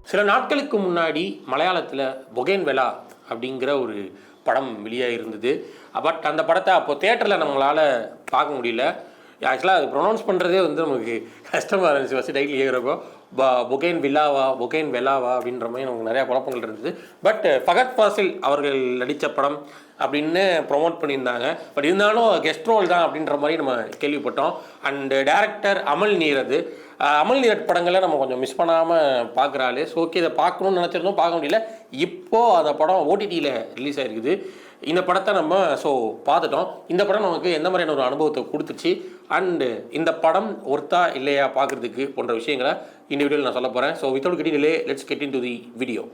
சில நாட்களுக்கு முன்னாடி மலையாளத்தில் பொகேன்வெலா அப்படிங்கிற ஒரு படம் வெளியாக இருந்தது. பட் அந்த படத்தை அப்போது தேட்டரில் நம்மளால் பார்க்க முடியல. ஆக்சுவலாக அது ப்ரொனவுன்ஸ் பண்ணுறதே வந்து நமக்கு கஷ்டமாக இருந்துச்சு. ஃபஸ்ட்டு டைட்டில் கேட்குறப்போ பொகேன் வெலாவா அப்படின்ற மாதிரி நமக்கு நிறையா குழப்பங்கள் இருந்தது. பட் ஃபகத் ஃபாசில் அவர்கள் நடித்த படம் அப்படின்னு ப்ரொமோட் பண்ணியிருந்தாங்க. பட் இருந்தாலும் கெஸ்ட் ரோல் தான் அப்படின்ற மாதிரி நம்ம கேள்விப்பட்டோம். அண்டு டேரக்டர் அமல் நீரத் படங்களை நம்ம கொஞ்சம் மிஸ் பண்ணாமல் பார்க்குறாள். ஸோ ஓகே, இதை பார்க்கணுன்னு நினச்சிருந்தோம், பார்க்க முடியல. இப்போது அந்த படம் ஓடிடியில் ரிலீஸ் ஆகிருக்குது. இந்த படத்தை நம்ம பார்த்துட்டோம். இந்த படம் நமக்கு எந்த மாதிரியான ஒரு அனுபவத்தை கொடுத்துச்சு, அண்டு இந்த படம் ஒர்த்தா இல்லையா பார்க்குறதுக்கு போன்ற விஷயங்களை இந்த வீடியோவில் நான் சொல்ல போகிறேன். So without getting delay, let's get into the video.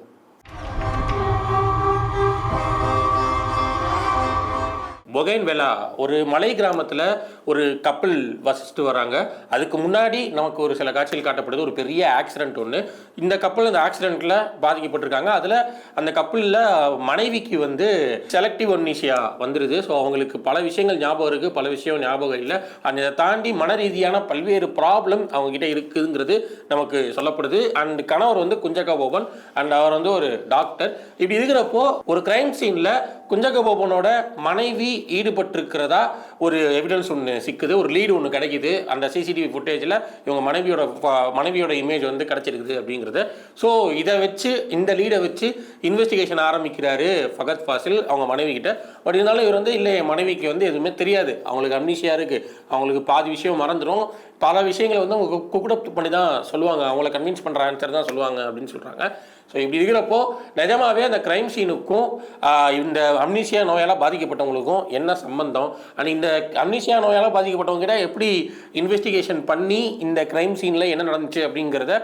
Bougainvillea ஒரு மலை கிராமத்தில் ஒரு கப்பல் வசிச்சுட்டு வராங்க. அதுக்கு முன்னாடி நமக்கு ஒரு சில காட்சிகள் காட்டப்படுது. ஒரு பெரிய ஆக்சிடென்ட் ஒன்று. இந்த கப்பல் அந்த ஆக்சிடென்ட்டில் பாதிக்கப்பட்டிருக்காங்க. அதில் அந்த கப்பலில் மனைவிக்கு வந்து செலக்டிவ் அம்னீசியா வந்துடுது. ஸோ அவங்களுக்கு பல விஷயங்கள் ஞாபகம் இருக்குது, பல விஷயம் ஞாபகம் இல்லை. அதை தாண்டி மன ரீதியான பல்வேறு ப்ராப்ளம் அவங்ககிட்ட இருக்குதுங்கிறது நமக்கு சொல்லப்படுது. அண்ட் கணவர் வந்து குஞ்சக போபன், அண்ட் அவர் வந்து ஒரு டாக்டர். இப்படி இருக்கிறப்போ ஒரு கிரைம் சீனில் குஞ்சக போபனோட மனைவி ஈடுபட்டிருக்கிறதா ஒரு எவிடன்ஸ் ஒன்று சிக்குது, ஒரு லீடு ஒன்று கிடைக்குது. அந்த சிசிடிவி ஃபுட்டேஜில் இவங்க மனைவியோட இமேஜ் வந்து கிடச்சிருக்குது அப்படிங்கிறது. ஸோ இதை வச்சு, இந்த லீடை வச்சு இன்வெஸ்டிகேஷன் ஆரம்பிக்கிறாரு ஃபகத் ஃபாசில் அவங்க மனைவி கிட்ட. பட் இருந்தாலும் இவர் வந்து இல்லை, என் மனைவிக்கு வந்து எதுவுமே தெரியாது, அவங்களுக்கு அம்னீசியா இருக்குது, அவங்களுக்கு பாதி விஷயம் மறந்துடும், பல விஷயங்களை வந்து அவங்க குக்குடப் பண்ணி தான் சொல்லுவாங்க, அவங்கள கன்வின்ஸ் பண்ணுற ஆன்சர் தான் சொல்லுவாங்க அப்படின்னு சொல்கிறாங்க. ஸோ இப்படி இருக்கிறப்போ நிஜமாவே அந்த கிரைம் சீனுக்கும் இந்த அம்னீசியா நோயால் பாதிக்கப்பட்டவங்களுக்கும் என்ன சம்பந்தம், அண்ட் இந்த அம்னீசியா நோயால் பாதிக்கப்பட்டவங்ககிட்ட எப்படி இன்வெஸ்டிகேஷன் பண்ணி இந்த கிரைம் சீனில் என்ன நடந்துச்சு அப்படிங்கிறத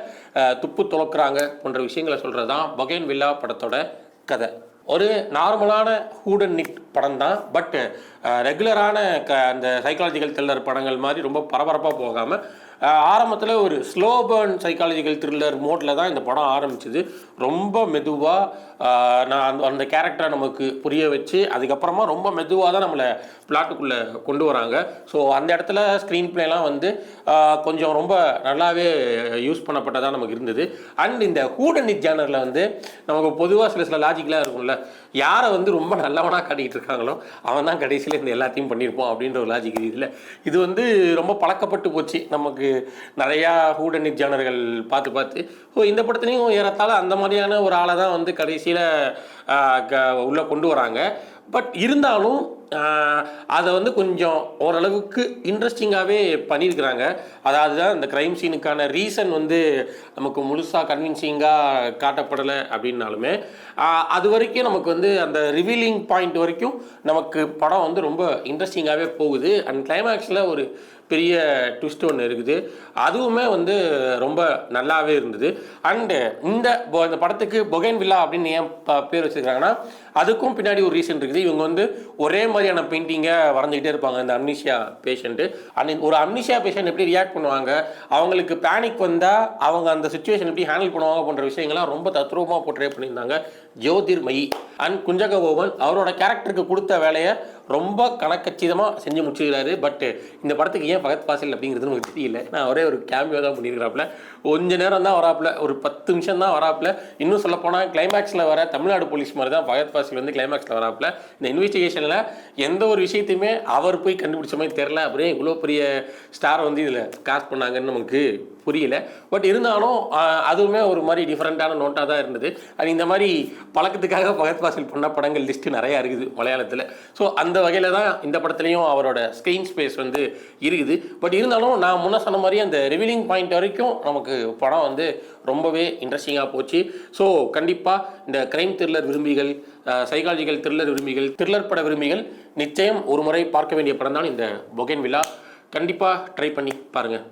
துப்பு துளக்குறாங்க போன்ற விஷயங்களை சொல்கிறது தான் பொகேன்வெலா படத்தோட கதை. ஒரு நார்மலான ஹூடன்னிட் படம் தான். பட் ரெகுலரான அந்த சைக்காலஜிக்கல் த்ரில்லர் படங்கள் மாதிரி ரொம்ப பரபரப்பாக போகாமல் ஆரம்பத்தில் ஒரு ஸ்லோ பர்ன் சைக்காலஜிக்கல் த்ரில்லர் மோட்டில் தான் இந்த படம் ஆரம்பிச்சிது. ரொம்ப மெதுவாக நான் அந்த கேரக்டரை நமக்கு புரிய வச்சு அதுக்கப்புறமா ரொம்ப மெதுவாக தான் நம்மளை பிளாட்டுக்குள்ளே கொண்டு வராங்க. ஸோ அந்த இடத்துல ஸ்க்ரீன் பிளேலாம் வந்து கொஞ்சம் ரொம்ப நல்லாவே யூஸ் பண்ணப்பட்டதாக நமக்கு இருந்தது. அண்ட் இந்த ஹூடன்னிட் ஜேனரில் வந்து நமக்கு பொதுவாக சில லாஜிக்கெலாம் இருக்கும்ல, யாரை வந்து ரொம்ப நல்லவனாக காட்டிகிட்டு இருக்காங்களோ அவன் தான் கடைசியில் இந்த எல்லாத்தையும் பண்ணியிருப்போம் அப்படின்ற ஒரு லாஜிக் இதில். இது வந்து ரொம்ப பழக்கப்பட்டு போச்சு நமக்கு நிறையா ஹூடன்னிட் ஜேனர்கள் பார்த்து. ஸோ இந்த படத்துலையும் ஏறத்தாழ அந்த மாதிரியான ஒரு ஆளை தான் வந்து கடைசியில் உள்ளே கொண்டு வராங்க. பட் இருந்தாலும் அதை வந்து கொஞ்சம் ஓரளவுக்கு இன்ட்ரெஸ்டிங்காகவே பண்ணியிருக்கிறாங்க. அதாவது தான் இந்த க்ரைம் சீனுக்கான ரீசன் வந்து நமக்கு முழுசாக கன்வின்சிங்காக காட்டப்படலை அப்படின்னாலுமே அது வரைக்கும் நமக்கு வந்து அந்த ரிவீலிங் பாயிண்ட் வரைக்கும் நமக்கு படம் வந்து ரொம்ப இன்ட்ரெஸ்டிங்காகவே போகுது. அண்ட் கிளைமேக்ஸில் ஒரு பெரிய ட்விஸ்ட் ஒன்று இருக்குது, அதுவுமே வந்து ரொம்ப நல்லாவே இருந்தது. அண்டு இந்த படத்துக்கு பொகேன்வெலா அப்படின்னு ஏன் பேர் வச்சுருக்காங்கன்னா அதுக்கும் பின்னாடி ஒரு ரீசன் இருக்குது. இவங்க வந்து ஒரே மாதிரியான பெயிண்டிங்கை வரைஞ்சிக்கிட்டே இருப்பாங்க இந்த அம்னீசியா பேஷண்ட்டு. அண்ட் ஒரு அம்னீசியா பேஷண்ட் எப்படி ரியாக்ட் பண்ணுவாங்க, அவங்களுக்கு பேனிக் வந்தால் அவங்க அந்த சுச்சுவேஷன் எப்படி ஹேண்டில் பண்ணுவாங்க போன்ற விஷயங்கள்லாம் ரொம்ப தத்ரூபமாக போர்ட்ரே பண்ணியிருந்தாங்க ஜோதிர்மயி. அண்ட் குஞ்சக போபன் அவரோட கேரக்டருக்கு கொடுத்த வேலையை ரொம்ப கணக்கச்சிதமாக செஞ்சு முடிச்சுக்கிறாரு. பட் இந்த படத்துக்கு ஏன் ஃபகத் ஃபாசில் அப்படிங்கிறது நமக்கு தெரியல. நான் ஒரே ஒரு கேமியோ தான் பண்ணியிருக்கிறாப்புல, கொஞ்ச நேரம் தான் வராப்புல, ஒரு 10 நிமிஷம் தான் வராப்புல. இன்னும் சொல்லப்போனால் கிளைமேக்ஸில் வர தமிழ்நாடு போலீஸ் மாதிரி தான் ஃபகத் ஃபாசில் வந்து கிளைமேக்ஸில் வராப்புல. இந்த இன்வெஸ்டிகேஷனில் எந்த ஒரு விஷயத்தையுமே அவர் போய் கண்டுபிடிச்ச மாதிரி தெரில. அப்படியே இவ்வளோ பெரிய ஸ்டார் வந்து இதில் காஸ்ட் பண்ணாங்கன்னு நமக்கு புரியல. பட் இருந்தாலும் அதுவுமே ஒரு மாதிரி டிஃப்ரெண்ட்டான நோட்டாக தான் இருந்தது. அது இந்த மாதிரி பழக்கத்துக்காக ஃபகத் ஃபாசில் பண்ண படங்கள் லிஸ்ட்டு நிறையா இருக்குது மலையாளத்தில். ஸோ அந்த வகையில் தான் இந்த படத்துலையும் அவரோட ஸ்க்ரீன் ஸ்பேஸ் வந்து இருக்குது. பட் இருந்தாலும் நான் முன்ன சொன்ன மாதிரி அந்த ரிவீலிங் பாயிண்ட் வரைக்கும் நமக்கு படம் வந்து ரொம்பவே இன்ட்ரெஸ்டிங்காக போச்சு. ஸோ கண்டிப்பாக இந்த க்ரைம் த்ரில்லர் விரும்பிகள், சைக்காலஜிக்கல் த்ரில்லர் விரும்பிகள், த்ரில்லர் பட விரும்பிகள் நிச்சயம் ஒரு முறை பார்க்க வேண்டிய படம் தான் இந்த பொகேன்வெலா. கண்டிப்பாக ட்ரை பண்ணி பாருங்கள்.